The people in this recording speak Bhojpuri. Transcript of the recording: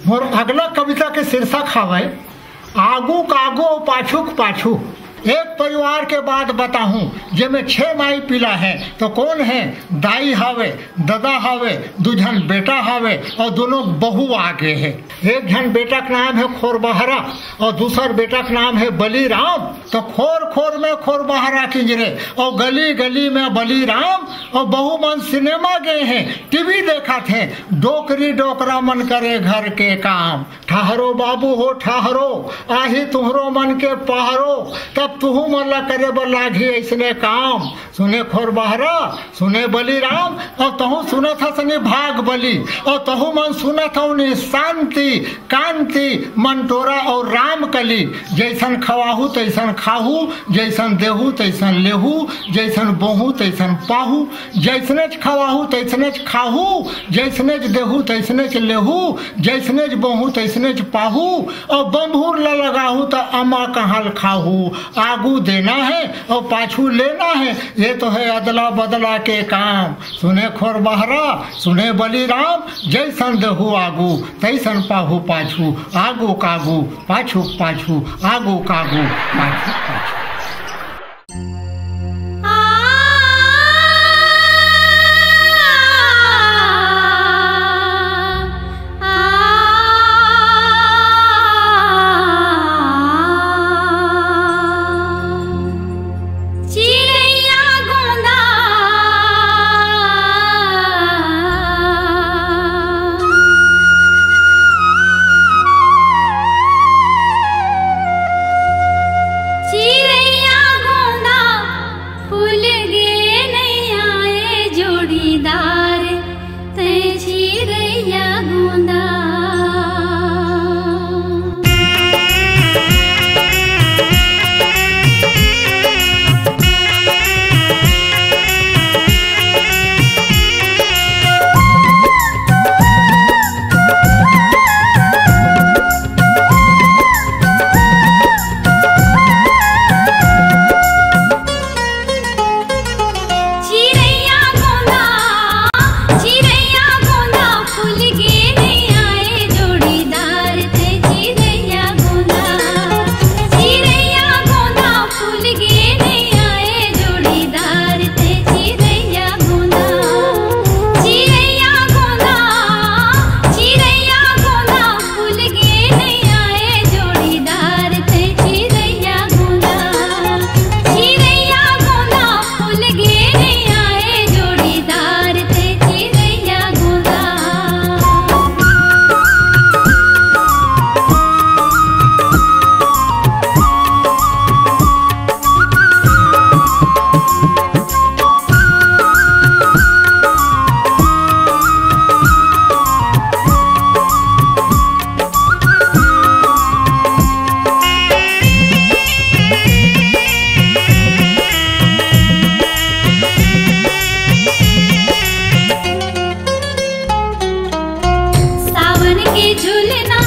मोर अगला कविता के शीर्षक हवे आगू कागो पाछूक पाछू। एक परिवार के बात बताहूं जेमे 6 माई पिला है तो कौन है, दाई हवे, दादा हवे, 2 जन बेटा हवे और दोनों बहू आगे है। एक जन बेटा का नाम है खोरबहरा और दूसर बेटा का नाम है बलीराम। तो खोर खोर में खोरबहरा किंजरे और गली गली में बलीराम और बहू मन सिनेमा गए हैं, टीवी देखा थे, डोकरी डोकरा मन करे घर के काम। ठहरो बाबू हो ठहरो, आही तुहरो मन के पहरो, तब तुहू मल्ला करे बलाघी ऐसने काम। सुने खोरबहरा, सुने बलीराम और तहु सुना था संगे भाग बली और तहु मन सुना था उन्हें शांति कांति मंटोरा और राम कली। जैसन खवाहू तैसन खाहू, जैसन देहू तैसन लेहू, जैसन बोहू तैसन पाहू, जैसने खवाहू तैसने खाहू, जैसने देहू तैसने लेहू, जैसने बोहू तैसने पाहू और बम्भूर ला लगाहू तो अमा कहाल खाहू। आगू देना है और पाछू लेना है, ये तो है अदला बदला के काम। सुने खोरबहरा, सुने बलीराम, जैसन देहू आगू तैसन पाहू पाछू, आगू कागू पाछू पाछू, आगू कागू पाछू पाछू। झूलना